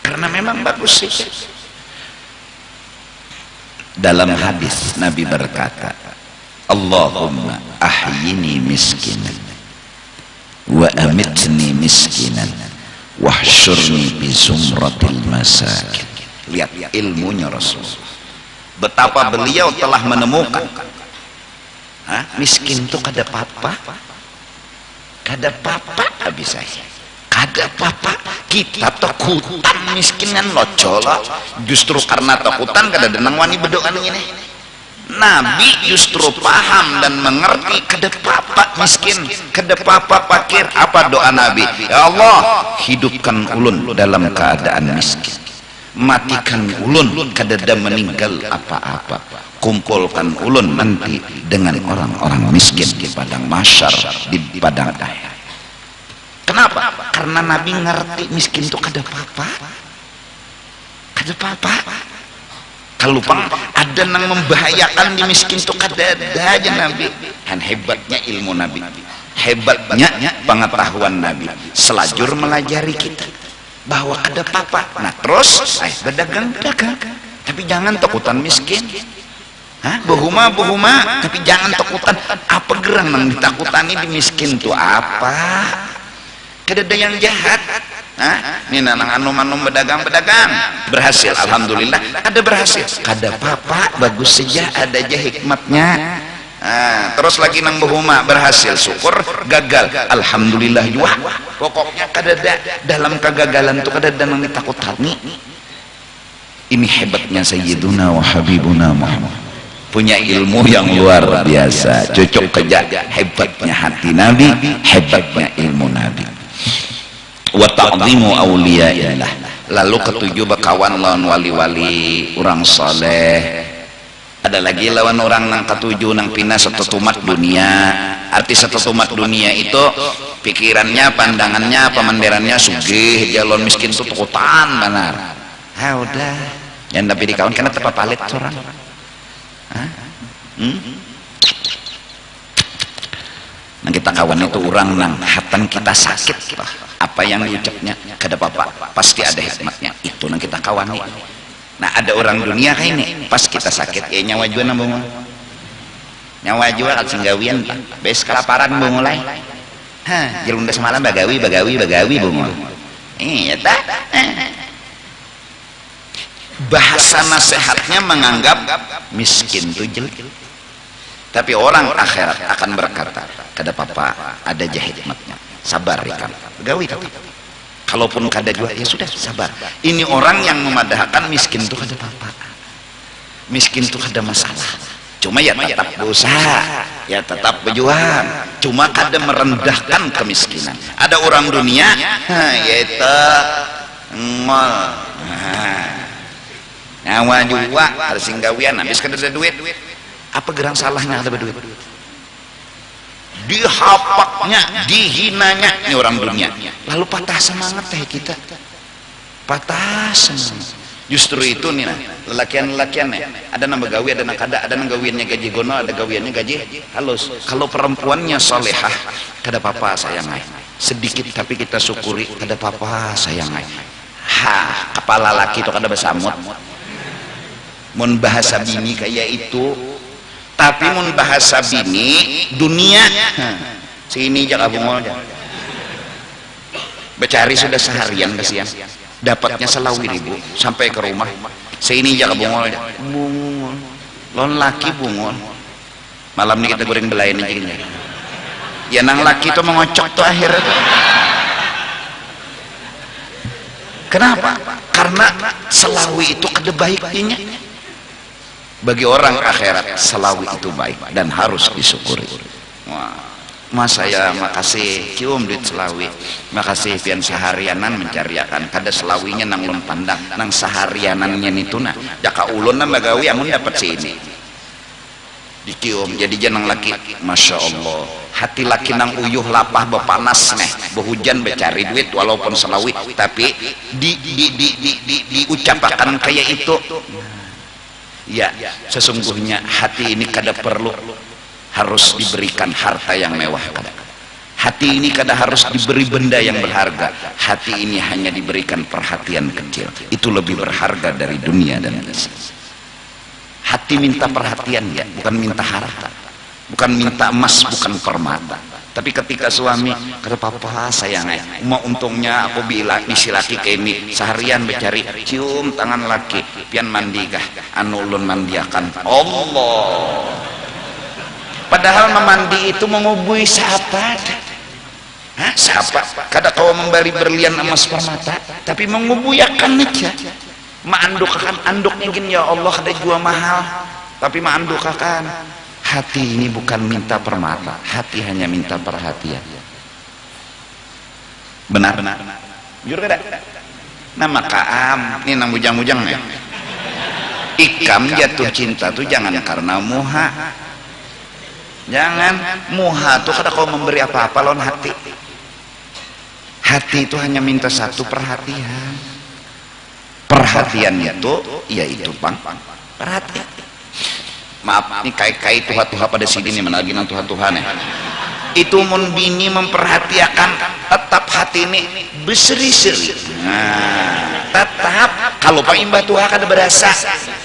S1: karena memang bagus sih. Dalam hadis Nabi berkata, Allahumma ahyini miskinan wa amitni miskinan wahsyurni bi zumratil masakin. Lihat ilmunya Rasulullah, betapa beliau telah menemukan miskin itu kada apa-apa, kada apa-apa habis saya, kada apa-apa. Kita takutan miskinan locola, justru karena takutan kada denang wani bedoan ini. Nabi justru paham dan mengerti kada apa-apa miskin, kada apa-apa fakir. Apa doa Nabi? Ya Allah, hidupkan ulun dalam keadaan miskin, matikan ulun kadada meninggal apa-apa, kumpulkan ulun nanti dengan orang-orang miskin di padang mahsyar, di padang daerah. Kenapa? Karena Nabi ngerti miskin itu kada apa-apa, kada apa-apa. Kalau ada yang membahayakan di miskin itu kada ada aja Nabi. Dan hebatnya ilmu Nabi, hebatnya pengetahuan Nabi, selajur melajari kita bahwa ada apa-apa. Nah terus berdagang, tapi jangan takutan miskin. Bohuma, tapi jangan takutan. Apa gerang yang ditakutani di miskin itu apa? Kada ada yang jahat. Ini nanang anum berdagang berhasil, alhamdulillah. Ada berhasil, kada apa-apa, bagus saja, ada aja hikmatnya. Terus lagi nang bohuma berhasil, syukur. Gagal, alhamdulillah juga. Pokoknya kada ada dalam kegagalan itu kada ada yang ditakutani. Ini hebatnya Sayyiduna wa Habibuna Muhammad, punya ilmu yang luar biasa, cocok kerja. Hebatnya hati Nabi, hebatnya ilmu Nabi. Wa ta'zimu awliyaillah. Lalu ketujuh bekawan lawan wali-wali orang saleh. Ada lagi lawan orang nang ketujuh nang pina setetumat dunia. Arti setetumat dunia itu pikirannya, pandangannya, pemandirannya sugih, jalon miskin itu takutan benar. Udah yang tapi dikawan karena tepa palit orang. Nah kita kawan itu orang nang hatan kita sakit, apa yang diucapnya kada apa-apa, pasti ada hikmatnya. Itu nang kita kawan. Nah ada orang dunia kayak ini, pas kita sakit ya nyawa jua nang bungo, nyawa jua al singgawian bes kelaparan bungo mulai. Jelunda semalam bagawi bungo. Iya tak? Bahasa nasihatnya menganggap miskin itu jelek. Tapi orang akhirat akan berkata, kada apa-apa, ada aja hikmatnya. Sabar ikan, begawi tapi. Kalaupun kada juga, ya sudah sabar. Ini orang yang memadahkan miskin itu kada apa-apa. Miskin itu kada masalah. Cuma ya tetap berusaha, ya tetap berjuang. Cuma kada merendahkan kemiskinan. Ada orang dunia, yaitu ngol. Nyawa juga harus singgawian, habis kada ada duit. Apa gerang salahnya ada berduit? Dihapaknya, dihinanya ini orang dunia. Lalu patah semangat kita. Patah semangat. Justru itu nih lelakian-lelakian ada nang begawi, ada nang kada, ada nang gawiannya gaji gono, ada gawiannya gaji halus. Kalau perempuannya solehah, kada apa-apa sayang. Sedikit tapi kita syukuri, kada apa-apa sayang. Kepala laki itu kada besamut. Mun bahasa bini kayak itu. Tapi mun bahasa bini dunia sini jaga bungol becari sudah seharian kasihan, dapatnya selawi ribu sampai ke rumah sini jaga bungol lon laki bungol malam ini kita goreng belain aja gini ya nang laki itu mengocok tuh akhirnya. Kenapa? Karena selawi itu ada baiknya. Bagi orang akhirat selawi itu baik dan harus disyukuri. Mas saya makasih cium duit selawi, makasih pian seharianan mencariakan kada selawinya nang lon pandang nang seharianannya itu nah jaka ulun nang bagawi amun dapat sini dikium jadi jenang laki. Masya Allah, hati laki nang uyuh lapah bepanas neh behujan becari duit walaupun selawi tapi diucapkan kayak itu. Ya, sesungguhnya hati ini kada perlu harus diberikan harta yang mewah. Hati ini kadang harus diberi benda yang berharga. Hati ini hanya diberikan perhatian kecil, itu lebih berharga dari dunia dan isi. Hati minta perhatian ya, bukan minta harta, bukan minta emas, bukan permata. Tapi ketika suami kata, papa sayang mau untungnya aku bisi laki ke ini seharian mencari cium tangan laki pian mandi kah anu ulun mandiakan Allah. Padahal memandi itu mengubui siapa? Hah, siapa? Kada kau memberi berlian emas permata, tapi mengubuyakan aja. Maandukakan anduk ingin ya Allah kada jual mahal, tapi maandukakan. Hati ini bukan minta permata, hati hanya minta perhatian. Benar? Jujur kada? Nama kaam, ini nang bujang-bujang ya. Ikam jatuh cinta tuh jangan karena muha. Jangan muha tuh kada kau memberi apa-apa lawan hati. Hati itu hanya minta satu, perhatian. Perhatian itu yaitu perhatian. Maaf, ini kai-kai tuha-tuha pada sini nih, mana lagi nang tuha-tuha nih. Itu mun bini memperhatikan, tetap hati ini berseri-seri. Nah, tetap kalau Pak Imbah tuha kada berasa,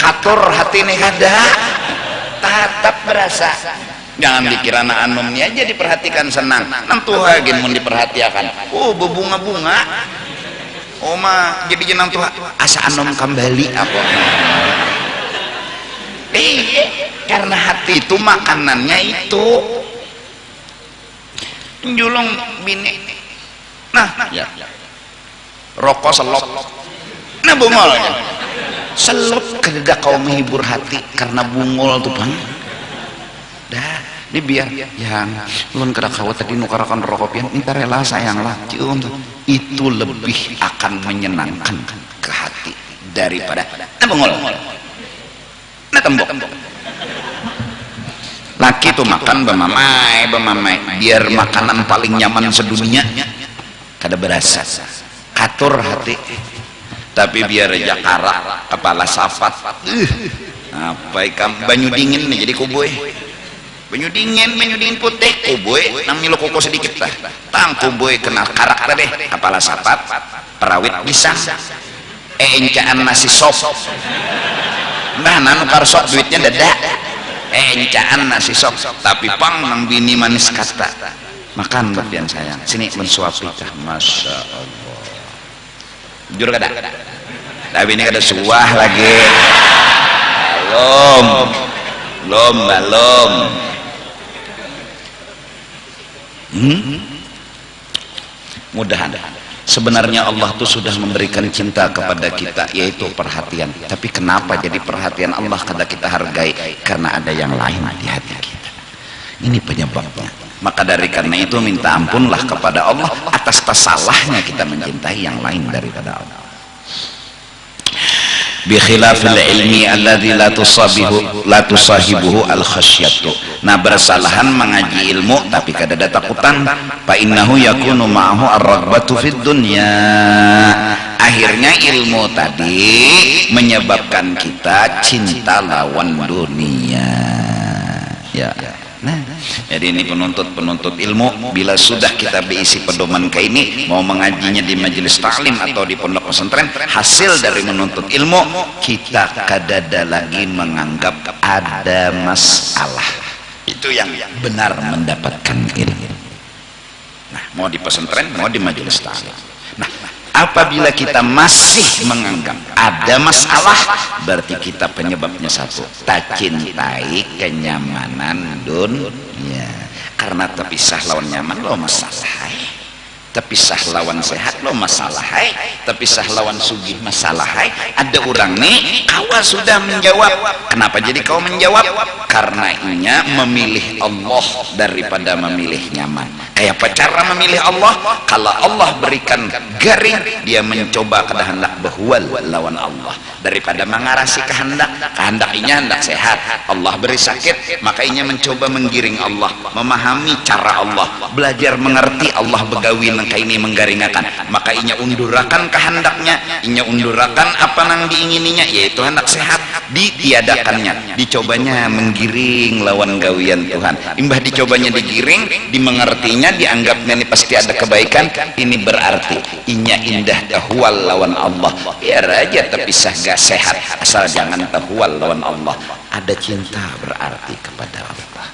S1: kator hati ini kada, tetap berasa. Jangan dikira anak anumnya aja diperhatikan senang, nang tuha gin mun diperhatikan. Oh, berbunga-bunga. Oh mah jadi jenang tuha asa anum kembali apa? Karena hati itu makanannya itu njulung bini. Nah, ya. Rokok selop. Nah bungolnya. Selop kada kau menghibur hati karena bungol tuh bang. Dah, ini biar yang ulun kada kawat tadi nukarakan rokok pian, minta rela sayanglah cium itu lebih akan menyenangkan ke hati daripada nah bungol. Nah tembok. Laki tuh makan bemamai biar makanan paling nyaman sedunia kada berasa katur hati, tapi biar aja karak kepala safat apa ikam banyu dingin nih jadi kuboy banyu dingin putih kuboy nang milo koko sedikit lah tang kuboy kena karak tadi kepala safat perawit pisang encaan nasi sop nah nanu karsok duitnya dadak encaan nasi sop tapi pang nang bini manis kata makan bagian sayang sini mensuapi kah masya Allah jujur kada tapi ini kada suah lagi belum mudahan sebenarnya Allah tuh sudah memberikan cinta kepada kita yaitu perhatian, tapi kenapa jadi perhatian Allah kada kita hargai? Karena ada yang lain di hati kita, ini penyebabnya. Maka dari karena itu minta ampunlah kepada Allah atas salahnya kita mencintai yang lain daripada Allah. Bi khilafil ilmi alladzi la tusahibuhu al khasyatu. Nah, bersalahan mengaji ilmu tapi kada ada takutan, fa innahu yakunu ma'ahu ar-raghbatu fid dunya. Akhirnya ilmu tadi menyebabkan kita cinta lawan dunia. Ya. Nah, jadi ini penuntut ilmu bila sudah kita berisi pedoman kayak ini mau mengajinya di majelis taklim atau di pondok pesantren, hasil dari menuntut ilmu kita kadada lagi menganggap ada masalah. Itu yang benar mendapatkan ilmu. Nah, mau di pesantren mau di majelis taklim. Nah, apabila kita masih menganggap ada masalah, berarti kita penyebabnya satu, tak cintai kenyamanan dunia. Karena terpisah lawan nyaman lo masalah, terpisah lawan sehat lo masalah, terpisah lawan sugih masalah. Ada orang nih kawa sudah menjawab. Kenapa jadi kau menjawab? Karena inya memilih Allah daripada memilih nyaman. Kayak apa cara memilih Allah? Kalau Allah berikan garing, dia mencoba kehendak bahwal lawan Allah daripada mengarasi kehendak inya hendak sehat. Allah beri sakit, maka inya mencoba menggiring Allah, memahami cara Allah, belajar mengerti Allah begawi nangka ini menggaringakan, maka inya undurakan kehendaknya, inya undurakan apa nang diingininya, yaitu hendak sehat, ditiadakannya, dicobanya menggiring lawan gawian Tuhan. Imbah dicobanya digiring, dimengertinya, dianggapnya ini pasti ada kebaikan, ini berarti inya indah tahwal lawan Allah. Biar aja terpisah gak sehat, asal jangan tahwal lawan Allah. Ada cinta berarti kepada Allah,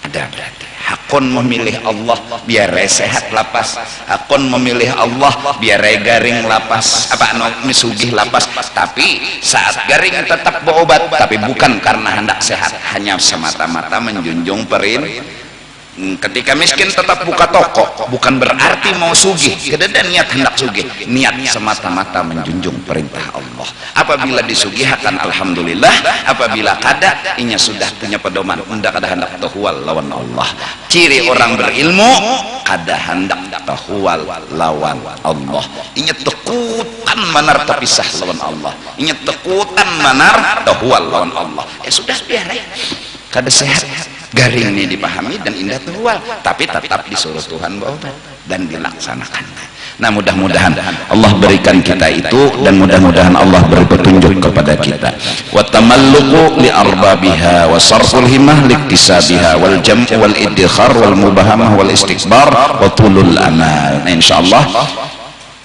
S1: ada berarti hakon memilih Allah biar sehat lapas, hakon memilih Allah biar garing lapas, apa misugih lapas. Tapi saat garing tetap berobat, tapi bukan karena hendak sehat, hanya semata-mata menjunjung ketika miskin tetap buka toko, bukan berarti mau sugih, kedada niat hendak sugih, niat semata-mata menjunjung perintah Allah. Apabila disugihakan alhamdulillah, apabila kada inya sudah punya pedoman, hendak ada hendak tahwal lawan Allah. Ciri orang berilmu kada hendak tahwal lawan Allah, inya tekutan manar terpisah lawan Allah, inya tekutan manar tahwal lawan Allah. Ya sudah biar kada sehat, garing ini dipahami dan indah tahwal, tapi tetap disuruh Tuhan berobat dan dilaksanakan. Nah, mudah-mudahan Allah berikan kita itu, dan mudah-mudahan Allah beri petunjuk kepada kita. Wa tamalluqu li arbabiha wa sarful himmah liktisabiha wal jam' wal iddikhar wal mubahamah wal istikbar wa tulul amal. Nah, insyaallah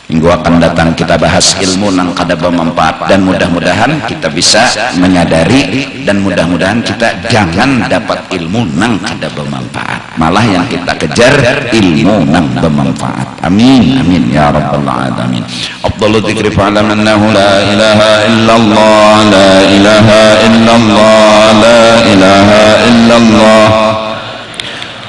S1: minggu akan datang kita bahas ilmu nang kada bermanfaat, dan mudah-mudahan kita bisa menyadari, dan mudah-mudahan kita jangan dapat ilmu nang kada bermanfaat, malah yang kita kejar ilmu nang bermanfaat. Amin amin ya rabbal alamin. Afdhalu dzikri fa'lam annahu la ilaha illallah, la ilaha illallah, la ilaha illallah,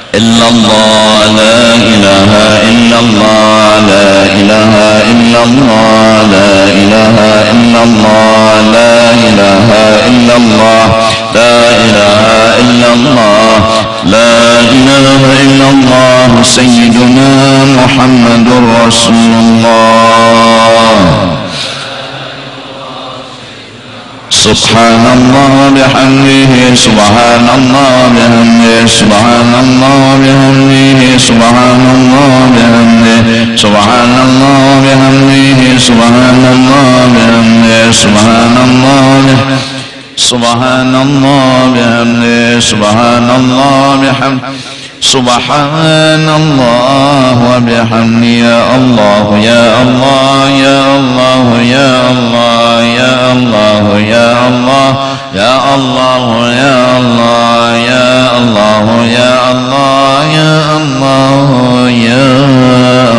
S1: illallah, la ilaha illallah, la ilaha illallah, la ilaha illallah, la ilaha illallah, la ilaha illallah, la ilaha illallah, sayyiduna Muhammadur Rasulullah. Subhanallah bihamdihi, subhanallah bihamdihi, subhanallah bihamdihi, subhanallah bihamdihi, subhanallah bihamdihi, subhanallah bihamdihi, subhanallah bihamdihi, subhanallah bihamdihi, subhanallah bihamdihi, subhanallah wa bihamdihi. Ya Allah ya Allah ya Allah ya Allah ya Allah ya Allah ya Allah ya Allah ya Allah ya Allah ya Allah ya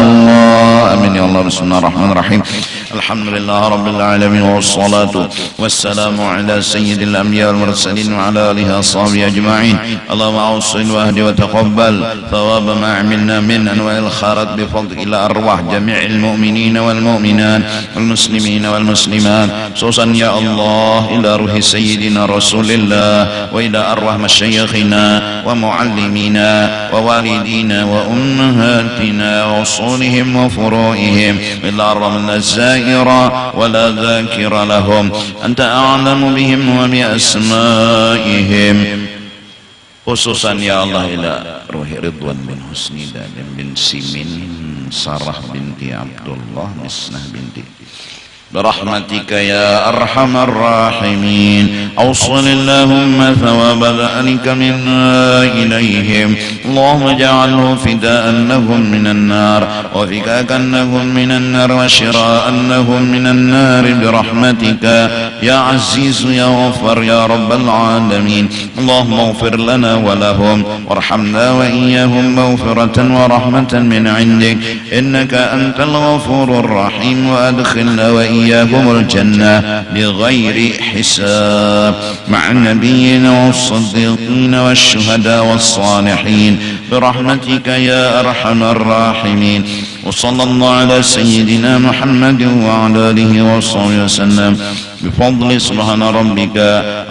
S1: Allah. Amin ya Allah. Bismillahirrahmanirrahim. Alhamdulillah Rabbil Alamin, wassalatu wassalamu ala sayyidil anbiya wal mursalin wa ala alihi washabihi ajma'in. Allahumma awsil wahdi wa taqabbal thawab ma amilna min anwa'il khairat bi fadli ila arwah jami'il mu'minin wal mu'minat wal muslimin wal muslimat, khususan ya Allah ila ruhi sayyidina Rasulillah wa ila arwah masyayikhina wa muallimina wa walidina wa ummahatina wa usulihim wa furu'ihim ila arwah الزائرة ولا ذاكر لهم، أنت أعلم بهم وبأسمائهم، khususan ya Allah ila ruhi Ridwan bin Husni dan bin Simin, Sarah binti Abdullah, Misnah binti, برحمتك يا أرحم الراحمين. أوصل اللهم ثواب ذلك منا إليهم، اللهم اجعله فداء لهم من النار وفكاكا لهم من النار وشراء لهم من النار برحمتك يا عزيز يا غفار يا رب العالمين. اللهم اغفر لنا ولهم وارحمنا وإياهم مغفرة ورحمة من عندك، إنك أنت الغفور الرحيم، وأدخلنا وإياكم الجنة بغير حساب مع النبيين والصديقين والشهداء والصالحين برحمتك يا أرحم الراحمين. وصلى الله على سيدنا محمد وعلى آله وصحبه وسلم بفضل سبحان ربك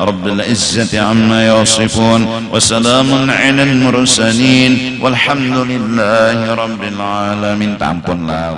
S1: رب العزة عما يصفون وسلام على المرسلين والحمد لله رب العالمين. Ampun lah,